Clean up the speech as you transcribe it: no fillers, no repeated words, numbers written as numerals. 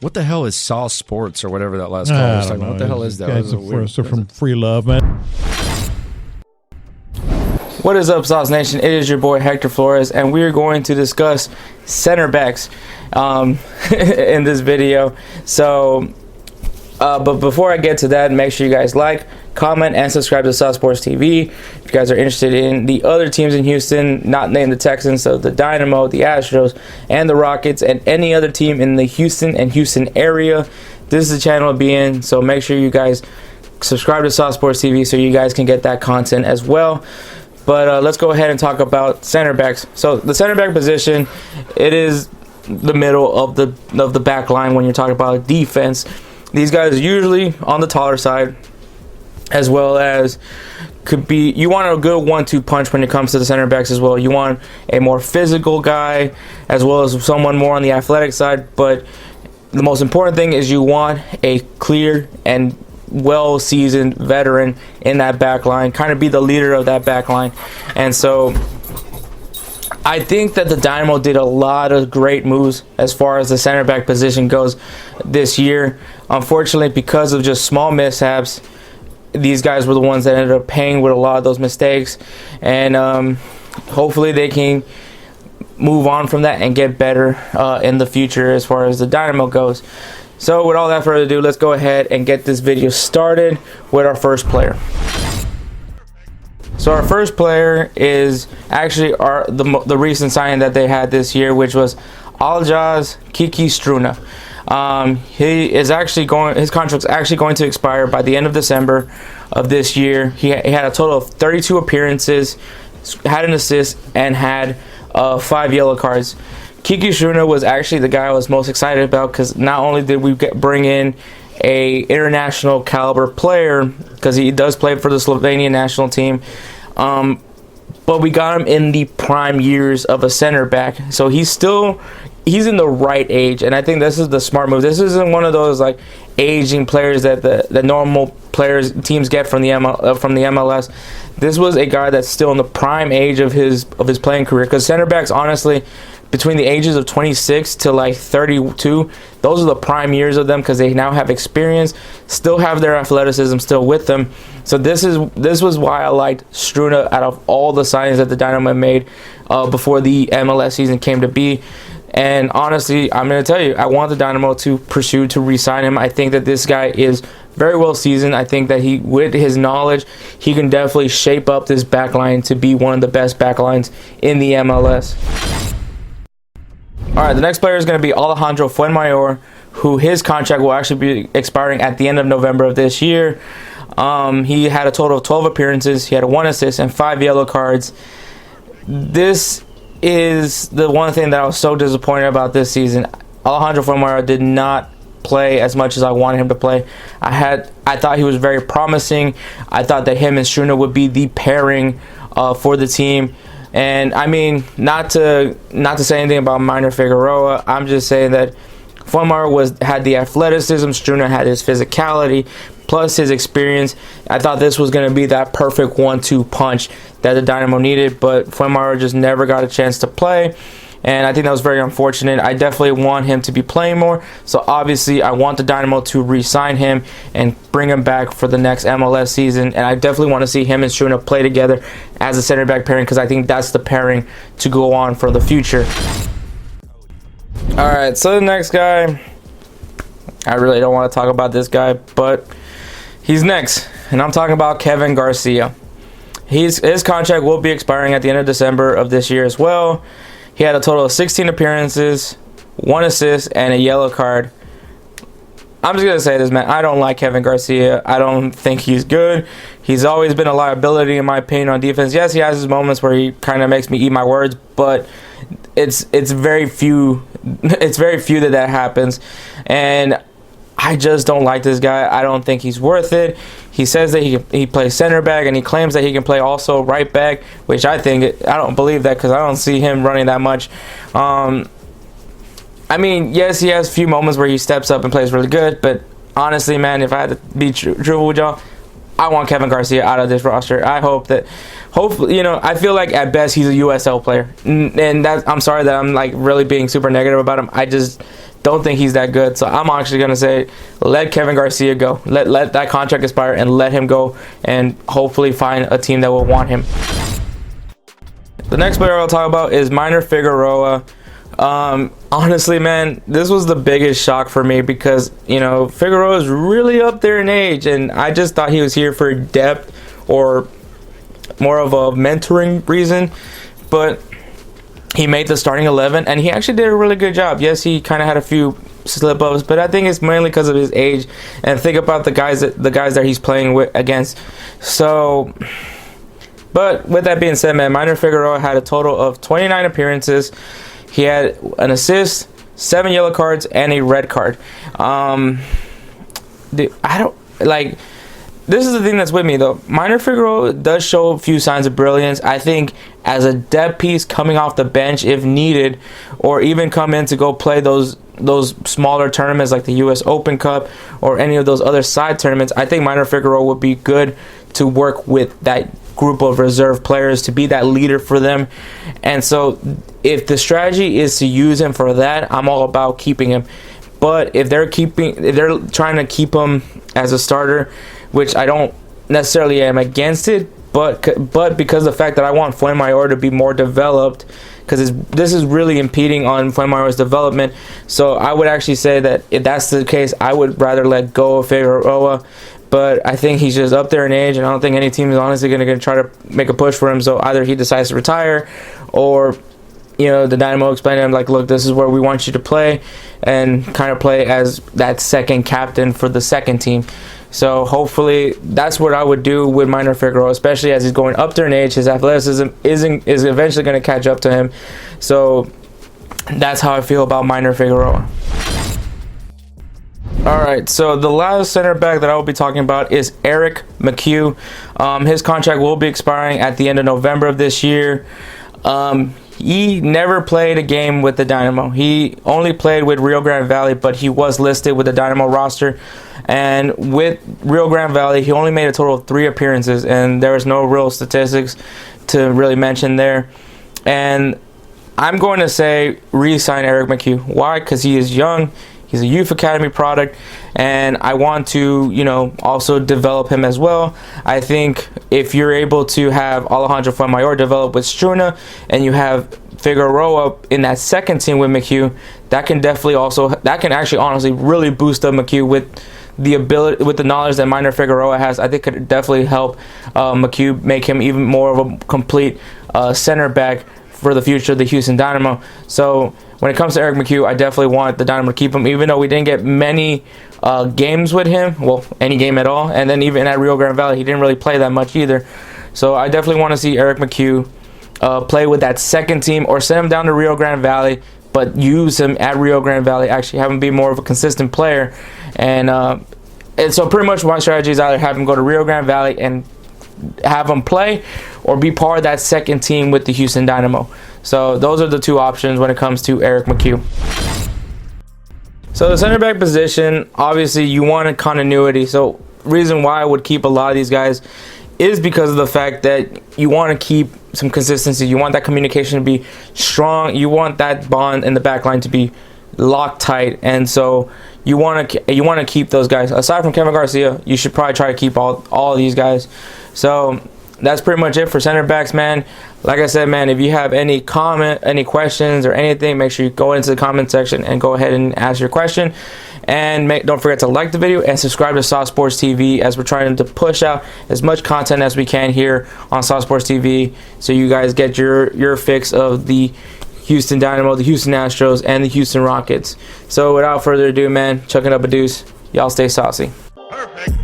What the hell is Saw Sports or whatever that last call was talking about? What the hell is that? Guys are from Free Love, man. What is up, Sauce Nation? It is your boy Hector Flores, and we are going to discuss Centerbacks in this video. So, but before I get to that, make sure you guys like, comment, and subscribe to Sauce Sports TV. If you guys are interested in the other teams in Houston, not named the Texans, so the Dynamo, the Astros, and the Rockets, and any other team in the Houston and Houston area, this is the channel to be in. So make sure you guys subscribe to Sauce Sports TV so you guys can get that content as well. But let's go ahead and talk about center backs. So the center back position, it is the middle of the back line when you're talking about defense. These guys are usually on the taller side, as well as could be, you want a good 1-2 punch when it comes to the center backs as well. You want a more physical guy as well as someone more on the athletic side. But the most important thing is you want a clear and well-seasoned veteran in that back line, kind of be the leader of that back line. And so I think that the Dynamo did a lot of great moves as far as the center back position goes this year. Unfortunately, because of just small mishaps, these guys were the ones that ended up paying with a lot of those mistakes. And hopefully they can move on from that and get better in the future as far as the Dynamo goes. So with all that further ado, let's go ahead and get this video started with our first player. So our first player is actually the recent signing that they had this year, which was Aljaz Kiki-Struna. His contract's actually going to expire by the end of December of this year. He had a total of 32 appearances, had an assist, and had 5 yellow cards. Kiki-Struna was actually the guy I was most excited about, because not only did we bring in a international caliber player, because he does play for the Slovenian national team, but we got him in the prime years of a center back. So he's in the right age, and I think this is the smart move. This isn't one of those like aging players that the normal teams get from the MLS. This was a guy that's still in the prime age of his playing career, because center backs, honestly, between the ages of 26 to like 32, those are the prime years of them, because they now have experience, still have their athleticism still with them. So this was why I liked Struna out of all the signings that the Dynamo made before the MLS season came to be. And honestly, I'm going to tell you, I want the Dynamo to pursue to re-sign him. I think that this guy is very well seasoned. I think that with his knowledge, he can definitely shape up this back line to be one of the best back lines in the MLS. All right, the next player is going to be Alejandro Fuenmayor, who his contract will actually be expiring at the end of November of this year. He had a total of 12 appearances. He had 1 assist and 5 yellow cards. This is the one thing that I was so disappointed about this season. Alejandro Fuenmayor did not play as much as I wanted him to play. I thought he was very promising. I thought that him and Struna would be the pairing for the team. And I mean, not to say anything about Minor Figueroa, I'm just saying that Fuenmayor had the athleticism, Struna had his physicality, plus his experience. I thought this was going to be that perfect 1-2 punch that the Dynamo needed, but Fuenmayor just never got a chance to play, and I think that was very unfortunate. I definitely want him to be playing more, so obviously I want the Dynamo to re-sign him and bring him back for the next MLS season, and I definitely want to see him and Struna play together as a center back pairing, because I think that's the pairing to go on for the future. Alright, so the next guy, I really don't want to talk about this guy, but he's next, and I'm talking about Kevin Garcia. His contract will be expiring at the end of December of this year as well. He had a total of 16 appearances, 1 assist, and a yellow card. I'm just going to say this, man. I don't like Kevin Garcia. I don't think he's good. He's always been a liability, in my opinion, on defense. Yes, he has his moments where he kind of makes me eat my words, but it's very few that happens. And I just don't like this guy. I don't think he's worth it. He says that he plays center back, and he claims that he can play also right back, which I don't believe that, because I don't see him running that much. I mean, yes, he has a few moments where he steps up and plays really good, but honestly, man, if I had to be truthful with y'all, I want Kevin Garcia out of this roster. Hopefully, you know, I feel like at best he's a USL player, and I'm sorry that I'm like really being super negative about him. I just don't think he's that good. So I'm actually going to say let Kevin Garcia go. Let that contract expire and let him go, and hopefully find a team that will want him. The next player I'll talk about is Minor Figueroa. Honestly, man, this was the biggest shock for me because, you know, Figueroa is really up there in age, and I just thought he was here for depth or more of a mentoring reason, but he made the starting 11 and he actually did a really good job. Yes, he kind of had a few slip ups, but I think it's mainly because of his age, and think about the guys that he's playing with against. So, but with that being said, man, Minor Figueroa had a total of 29 appearances. He had an assist, 7 yellow cards, and a red card. This is the thing that's with me, though. Minor Figueroa does show a few signs of brilliance. I think as a depth piece coming off the bench if needed, or even come in to go play those smaller tournaments like the U.S. Open Cup or any of those other side tournaments, I think Minor Figueroa would be good to work with that group of reserve players, to be that leader for them. And so if the strategy is to use him for that, I'm all about keeping him. But if they're trying to keep him as a starter, which I don't necessarily am against it, but because of the fact that I want Fuenmayor to be more developed, because this is really impeding on Fuenmayor's development. So I would actually say that if that's the case, I would rather let go of Figueroa. But I think he's just up there in age, and I don't think any team is honestly going to try to make a push for him. So either he decides to retire, or, you know, the Dynamo explain to him, like, look, this is where we want you to play, and kind of play as that second captain for the second team. So hopefully that's what I would do with Minor Figueroa, especially as he's going up there in age. His athleticism is eventually going to catch up to him. So that's how I feel about Minor Figueroa. Alright, so the last center back that I will be talking about is Eric McHugh. His contract will be expiring at the end of November of this year. He never played a game with the Dynamo. He only played with Rio Grande Valley, but he was listed with the Dynamo roster. And with Rio Grande Valley, he only made a total of 3 appearances, and there was no real statistics to really mention there. And I'm going to say re-sign Eric McHugh. Why? Because he is young. He's a youth academy product, and I want to, you know, also develop him as well. I think if you're able to have Alejandro Fuenmayor develop with Struna, and you have Figueroa in that second team with McHugh, that can actually honestly really boost up McHugh with the ability, with the knowledge that Minor Figueroa has. I think could definitely help McHugh make him even more of a complete center back for the future of the Houston Dynamo. So when it comes to Eric McHugh, I definitely want the Dynamo to keep him, even though we didn't get many games with him. Well, any game at all. And then even at Rio Grande Valley, he didn't really play that much either. So I definitely want to see Eric McHugh play with that second team, or send him down to Rio Grande Valley, but use him at Rio Grande Valley, actually have him be more of a consistent player. And so pretty much my strategy is either have him go to Rio Grande Valley and have him play, or be part of that second team with the Houston Dynamo. So those are the 2 options when it comes to Eric McHugh. So the center back position, obviously you want a continuity. So reason why I would keep a lot of these guys is because of the fact that you want to keep some consistency. You want that communication to be strong. You want that bond in the back line to be locked tight, and so you want to keep those guys. Aside from Kevin Garcia, you should probably try to keep all of these guys. So that's pretty much it for center backs, man. Like I said, man, if you have any questions or anything, make sure you go into the comment section and go ahead and ask your question. And don't forget to like the video and subscribe to Sauce Sports TV, as we're trying to push out as much content as we can here on Sauce Sports TV, so you guys get your fix of the Houston Dynamo, the Houston Astros, and the Houston Rockets. So without further ado, man, chucking up a deuce. Y'all stay saucy. Perfect.